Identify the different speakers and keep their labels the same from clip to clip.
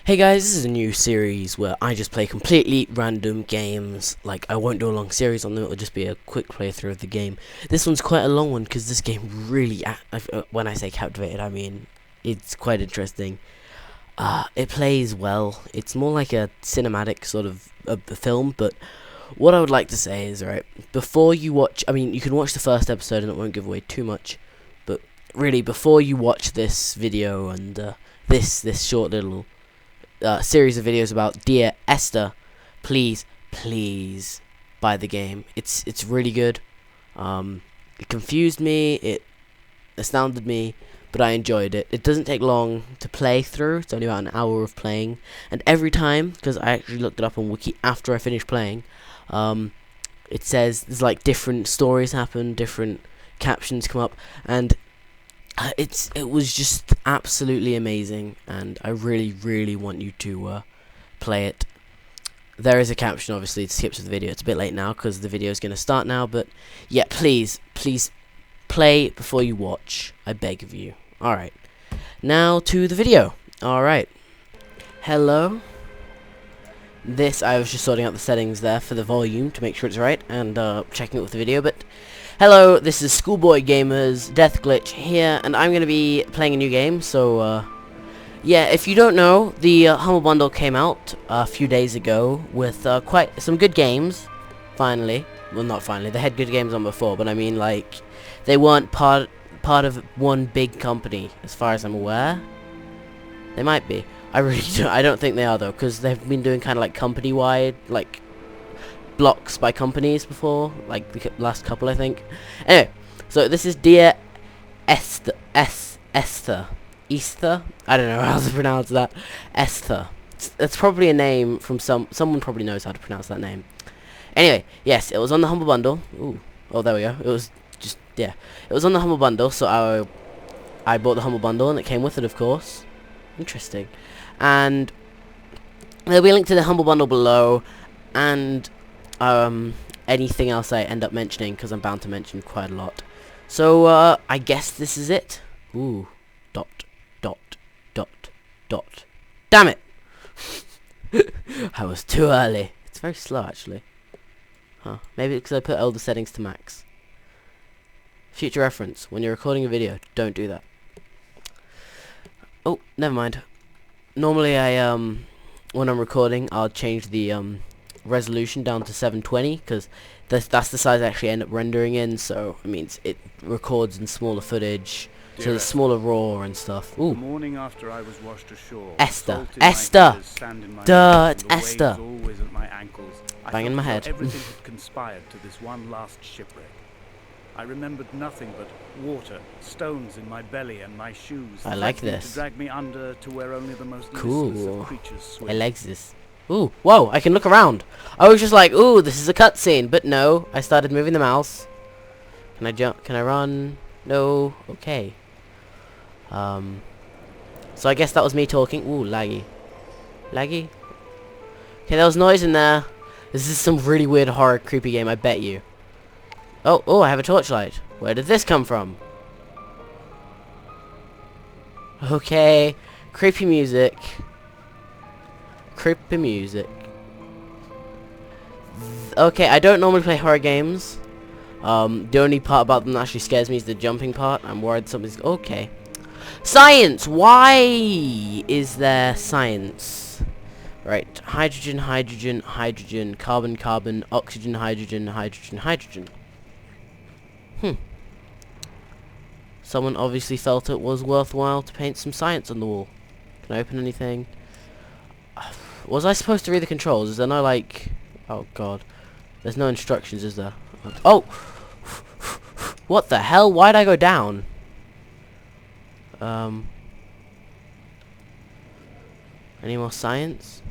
Speaker 1: Hey guys, this is a new series where I just play completely random games. Like, I won't do a long series on them, it'll just be a quick playthrough of the game. This one's quite a long one because this game really, when I say captivated, I mean it's quite interesting. It plays well. It's more like a cinematic sort of a film, but what I would like to say is, right, before you watch, I mean, you can watch the first episode and it won't give away too much, but really, before you watch this video and this short little series of videos about Dear Esther, please buy the game. It's really good. It confused me, it astounded me, but I enjoyed it. It doesn't take long to play through. It's only about an hour of playing, and every time, because I actually looked it up on Wiki after I finished playing, it says there's like different stories happen, different captions come up, and it was just absolutely amazing, and I really want you to play it. There is a caption, obviously, it skips the video. It's a bit late now because the video is going to start now, but yeah, please play before you watch. I beg of you. Alright, now to the video. Alright, hello. I was just sorting out the settings there for the volume to make sure it's right, and checking it with the video, but hello, this is Schoolboy Gamers, Death Glitch here, and I'm going to be playing a new game. So yeah, if you don't know, the Humble Bundle came out a few days ago with quite some good games, finally. Well, not finally, they had good games on before, but I mean, like, they weren't part of one big company, as far as I'm aware. They might be. I don't think they are, though, because they've been doing kind of like company-wide, like, blocks by companies before, like the last couple, I think. Anyway, so this is Dear Esther. Esther. I don't know how to pronounce that. Esther. That's probably a name from someone probably knows how to pronounce that name. Anyway, yes, it was on the Humble Bundle. Ooh, oh, there we go. It was just, yeah, it was on the Humble Bundle, so I bought the Humble Bundle, and it came with it, of course. Interesting. And there'll be a link to the Humble Bundle below, and anything else I end up mentioning, because I'm bound to mention quite a lot. So I guess this is it. Ooh, dot. Damn it! I was too early. It's very slow, actually. Huh? Maybe because I put all the settings to max. Future reference: when you're recording a video, don't do that. Oh, never mind. Normally, when I'm recording, I'll change the resolution down to 720, because that's the size I actually end up rendering in, so it means it records in smaller footage, so there's smaller raw and stuff. Ooh.
Speaker 2: The morning after I was washed ashore,
Speaker 1: Esther. Esther! Duh, it's Esther.
Speaker 2: Always at my ankles.
Speaker 1: Bang in my head.
Speaker 2: Everything had conspired to this one last shipwreck. I remembered nothing but water, stones in my belly, and my shoes.
Speaker 1: I like this.
Speaker 2: To drag me under to where only the most
Speaker 1: cool.
Speaker 2: of creatures swim.
Speaker 1: I like this. Ooh, whoa, I can look around. I was just like, ooh, this is a cutscene, but no, I started moving the mouse. Can I jump? Can I run? No. Okay. So I guess that was me talking. Ooh, laggy. Laggy? Okay, there was noise in there. This is some really weird horror creepy game, I bet you. Oh, I have a torchlight. Where did this come from? Okay. Creepy music. Creepy music. Okay, I don't normally play horror games. The only part about them that actually scares me is the jumping part. I'm worried something's... Okay. Science! Why is there science? Right. Hydrogen, hydrogen, hydrogen, carbon, carbon, oxygen, hydrogen, hydrogen, hydrogen. Someone obviously felt it was worthwhile to paint some science on the wall. Can I open anything? Was I supposed to read the controls? Is there no, like... Oh, God. There's no instructions, is there? Oh! What the hell? Why'd I go down? Any more science?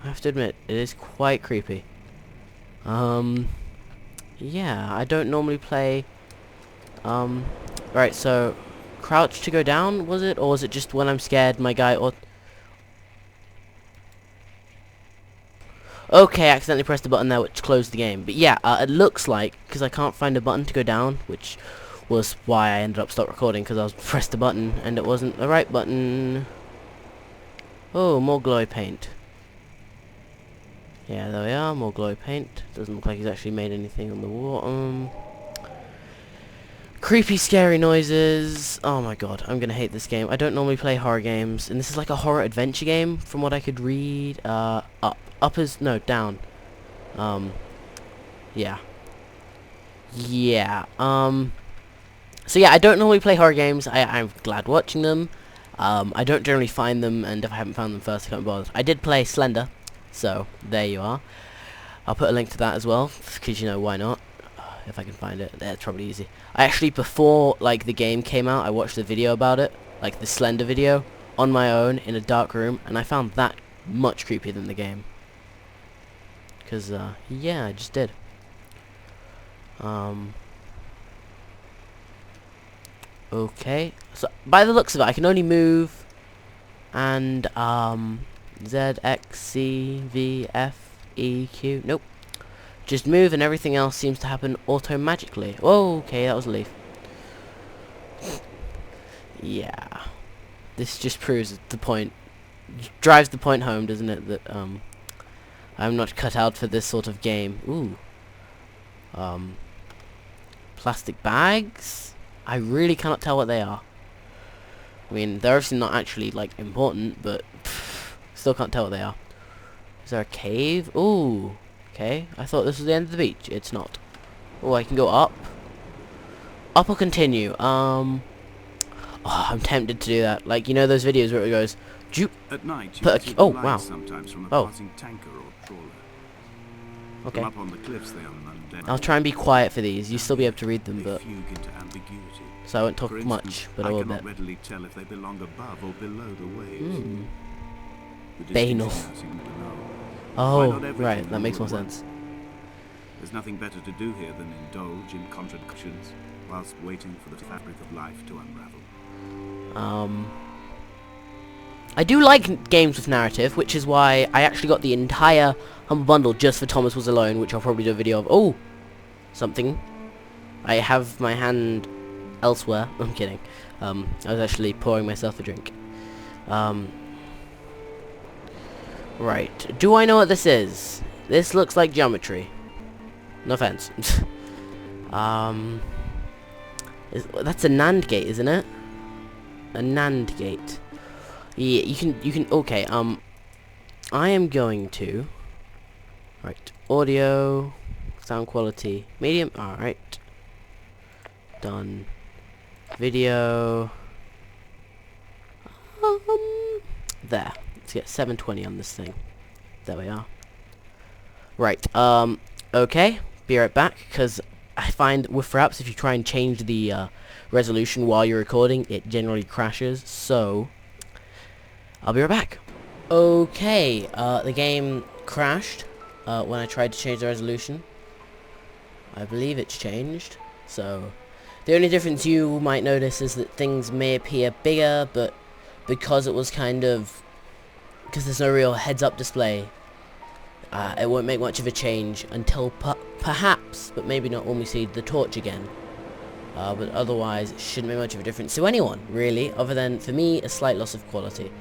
Speaker 1: I have to admit, it is quite creepy. Yeah, I don't normally play... Right, so... Crouch to go down, was it? Or was it just when I'm scared, my guy... Okay, I accidentally pressed the button there, which closed the game. But yeah, it looks like, because I can't find a button to go down, which was why I ended up stopped recording, because I was pressed the button, and it wasn't the right button. Oh, more glow paint. Yeah, there we are, more glow paint. Doesn't look like he's actually made anything on the wall. Creepy, scary noises. Oh my god, I'm gonna hate this game. I don't normally play horror games, and this is like a horror adventure game, from what I could read. Up. Up is, no, down. Yeah. Yeah, so yeah, I don't normally play horror games. I'm glad watching them. I don't generally find them, and if I haven't found them first, I can't be bothered. I did play Slender, so there you are. I'll put a link to that as well, because, you know, why not? If I can find it. It's probably easy. I actually, before, like, the game came out, I watched the video about it, like the Slender video, on my own, in a dark room, and I found that much creepier than the game. Because, yeah, I just did. Okay, so by the looks of it, I can only move and Z, X, C, V, F, E, Q. Nope. Just move and everything else seems to happen auto-magically. Oh, okay, that was a leaf. Yeah. This just proves the point, drives the point home, doesn't it, that I'm not cut out for this sort of game. Ooh. Plastic bags? I really cannot tell what they are. I mean, they're obviously not actually, like, important, but still can't tell what they are. Is there a cave? Ooh. Okay, I thought this was the end of the beach. It's not. Oh, I can go up. Up or continue? Oh, I'm tempted to do that. Like, you know those videos where it goes, Joop.
Speaker 3: At night, you
Speaker 1: Put
Speaker 3: see
Speaker 1: a,
Speaker 3: the
Speaker 1: oh,
Speaker 3: lights
Speaker 1: wow.
Speaker 3: sometimes from a
Speaker 1: Oh.
Speaker 3: passing tanker or trawler.
Speaker 1: Okay.
Speaker 3: From up on the cliffs, they are undead.
Speaker 1: I'll try and be quiet for these. You'll still be able to read them,
Speaker 3: They
Speaker 1: but
Speaker 3: fugue into ambiguity.
Speaker 1: so I won't talk
Speaker 3: For instance,
Speaker 1: much, but I will
Speaker 3: cannot
Speaker 1: bit.
Speaker 3: readily tell if they belong above or below the waves.
Speaker 1: Hmm.
Speaker 3: The
Speaker 1: Banal.
Speaker 3: distinction seems to know.
Speaker 1: Oh,
Speaker 3: Why not everything
Speaker 1: right. That makes more
Speaker 3: all at once?
Speaker 1: sense.
Speaker 3: There's nothing better to do here than indulge in contradictions whilst waiting for the fabric of life to unravel.
Speaker 1: I do like games with narrative, which is why I actually got the entire Humble Bundle just for Thomas Was Alone, which I'll probably do a video of. Oh! Something. I have my hand elsewhere. I'm kidding. I was actually pouring myself a drink. Right. Do I know what this is? This looks like geometry. No offense. That's a NAND gate, isn't it? A NAND gate. Yeah, you can, okay, I am going to, right, audio, sound quality, medium, alright, done, video, there, let's get 720 on this thing, there we are, right, okay, be right back, because I find with Fraps, if you try and change the, resolution while you're recording, it generally crashes, so I'll be right back. Okay, the game crashed when I tried to change the resolution. I believe it's changed, so the only difference you might notice is that things may appear bigger, but because it was because there's no real heads-up display, it won't make much of a change until perhaps, but maybe not when we see the torch again. But otherwise, it shouldn't make much of a difference to anyone, really, other than, for me, a slight loss of quality.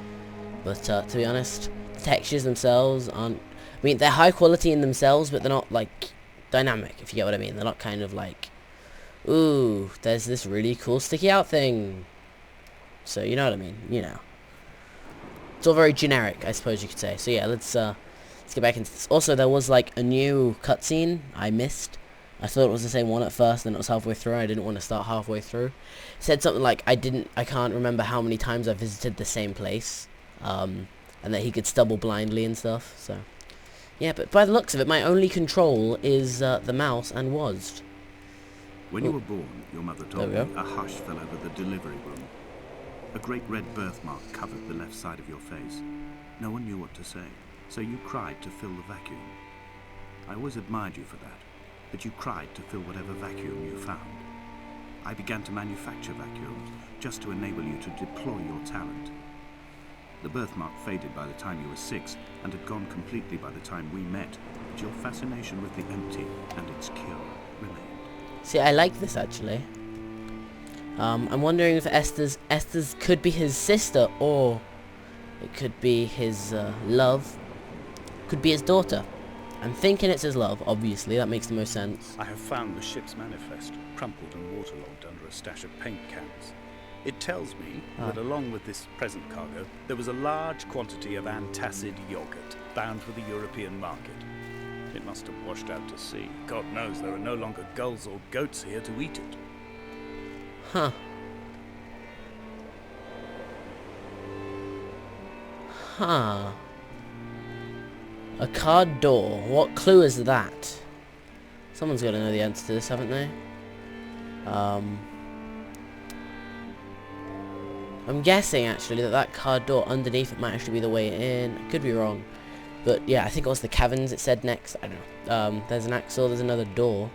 Speaker 1: But, to be honest, the textures themselves aren't... I mean, they're high quality in themselves, but they're not, like, dynamic, if you get what I mean. They're not kind of like, ooh, there's this really cool sticky out thing. So, you know what I mean? You know. It's all very generic, I suppose you could say. So, yeah, let's get back into this. Also, there was, like, a new cutscene I missed. I thought it was the same one at first, then it was halfway through. I didn't want to start halfway through. It said something like, I can't remember how many times I visited the same place. And that he could stumble blindly and stuff, so... Yeah, but by the looks of it, my only control is, the mouse and WASD.
Speaker 3: When you were born, your mother told me
Speaker 1: There we
Speaker 3: a hush fell over the delivery room. A great red birthmark covered the left side of your face. No one knew what to say, so you cried to fill the vacuum. I always admired you for that you cried to fill whatever vacuum you found. I began to manufacture vacuums, just to enable you to deploy your talent. The birthmark faded by the time you were 6, and had gone completely by the time we met, but your fascination with the empty and its cure remained.
Speaker 1: See, I like this, actually. I'm wondering if Esther's could be his sister, or It could be his love. Could be his daughter. I'm thinking it's his love, obviously. That makes the most sense.
Speaker 2: I have found the ship's manifest, crumpled and waterlogged under a stash of paint cans. It tells me that along with this present cargo, there was a large quantity of antacid yogurt bound for the European market. It must have washed out to sea. God knows there are no longer gulls or goats here to eat it.
Speaker 1: Huh. Huh. A card door. What clue is that? Someone's got to know the answer to this, haven't they? I'm guessing actually that card door underneath it might actually be the way in. I could be wrong. But yeah, I think it was the caverns it said next. I don't know. There's an axle, there's another door.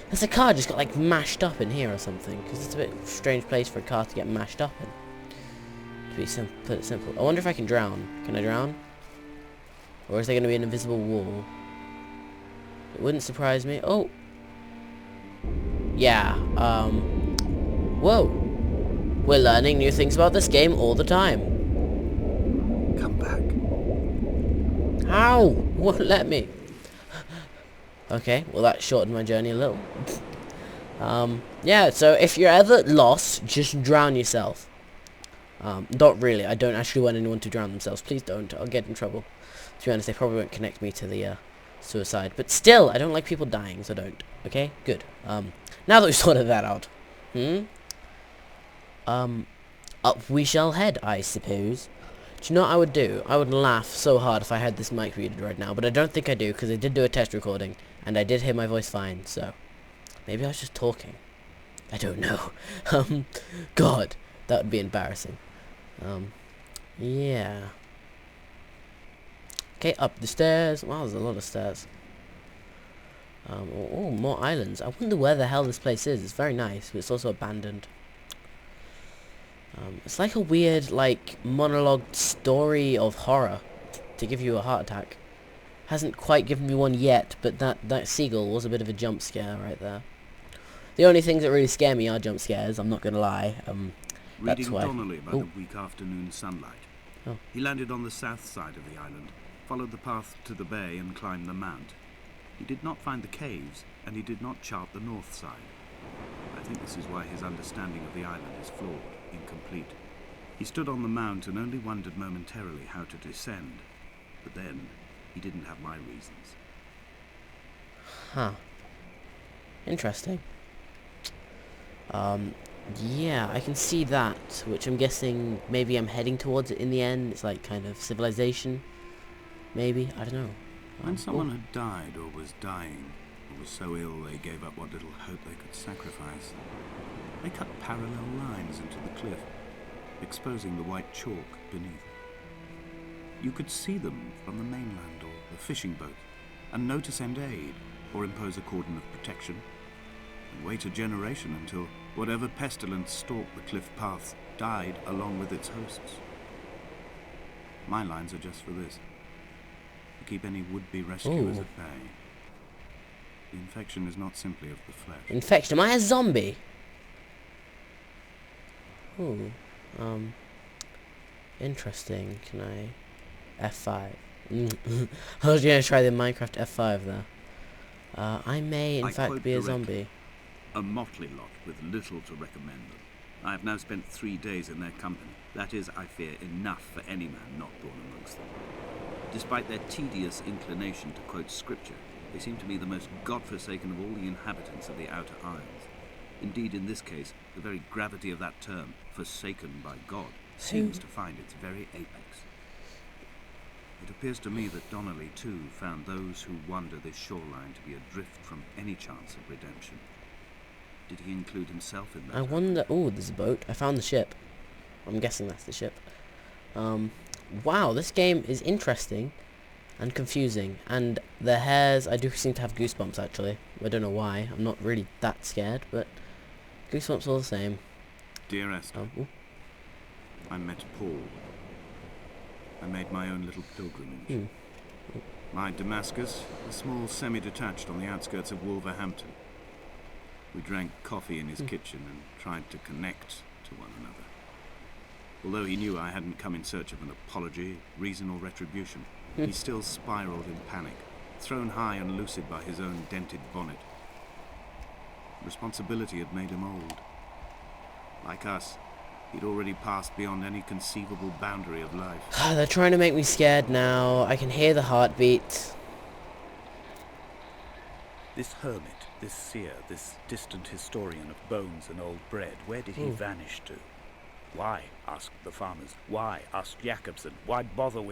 Speaker 1: There's a car just got like mashed up in here or something. Because it's a bit of a strange place for a car to get mashed up in. To put it simple. I wonder if I can drown. Can I drown? Or is there going to be an invisible wall? It wouldn't surprise me. Oh! Yeah, whoa! We're learning new things about this game all the time.
Speaker 3: Come back.
Speaker 1: How? Won't let me. Okay, well that shortened my journey a little. Yeah, so if you're ever lost, just drown yourself. Not really. I don't actually want anyone to drown themselves. Please don't. I'll get in trouble. To be honest, they probably won't connect me to the suicide. But still, I don't like people dying, so don't. Okay? Good. Now that we've sorted that out. Up we shall head, I suppose. Do you know what I would do? I would laugh so hard if I had this mic muted right now, but I don't think I do, because I did do a test recording, and I did hear my voice fine, so maybe I was just talking. I don't know. God, that would be embarrassing. Yeah. Okay, up the stairs. Wow, there's a lot of stairs. Oh, more islands. I wonder where the hell this place is. It's very nice, but it's also abandoned. It's like a weird, like, monologue story of horror to give you a heart attack. Hasn't quite given me one yet, but that seagull was a bit of a jump scare right there. The only things that really scare me are jump scares, I'm not gonna lie. That's
Speaker 3: Reading
Speaker 1: why.
Speaker 3: Donnelly about the weak afternoon sunlight.
Speaker 1: Oh.
Speaker 3: He landed on the south side of the island, followed the path to the bay and climbed the mount. He did not find the caves, and he did not chart the north side. I think this is why his understanding of the island is flawed, incomplete. He stood on the mount and only wondered momentarily how to descend. But then, he didn't have my reasons.
Speaker 1: Huh. Interesting. Yeah, I can see that, which I'm guessing maybe I'm heading towards it in the end. It's like kind of civilization. Maybe, I don't know.
Speaker 3: When someone had died or was dying, or was so ill they gave up what little hope they could sacrifice, they cut parallel lines into the cliff, exposing the white chalk beneath. You could see them from the mainland or the fishing boat, and know to send aid or impose a cordon of protection, and wait a generation until whatever pestilence stalked the cliff paths died along with its hosts. My lines are just for this. To keep any would-be rescuers at bay. The infection is not simply of the flesh.
Speaker 1: Infection? Am I a zombie? Ooh. Interesting. Can I... F5. I was gonna try the Minecraft F5 there. I may in fact be a zombie.
Speaker 3: A motley lot with little to recommend them. I have now spent 3 days in their company. That is, I fear, enough for any man not born amongst them. Despite their tedious inclination to quote scripture, they seem to me the most godforsaken of all the inhabitants of the Outer Isles. Indeed, in this case, the very gravity of that term, forsaken by God, seems to find its very apex. It appears to me that Donnelly, too, found those who wander this shoreline to be adrift from any chance of redemption. Did he include himself in that?
Speaker 1: I wonder... Oh, there's a boat. I found the ship. I'm guessing that's the ship. Wow, this game is interesting and confusing. And the hairs... I do seem to have goosebumps, actually. I don't know why. I'm not really that scared, but... Goosebumps all the same.
Speaker 3: Dear Esther, I met Paul. I made my own little pilgrimage. My Damascus, a small semi-detached on the outskirts of Wolverhampton. We drank coffee in his kitchen and tried to connect to one another. Although he knew I hadn't come in search of an apology, reason, or retribution, he still spiraled in panic, thrown high and lucid by his own dented bonnet. Responsibility had made him old. Like us, he'd already passed beyond any conceivable boundary of life.
Speaker 1: They're trying to make me scared now. I can hear the heartbeat.
Speaker 2: This hermit, this seer, this distant historian of bones and old bread, where did he vanish to? Why, asked the farmers. Why, asked Jacobson. Why bother with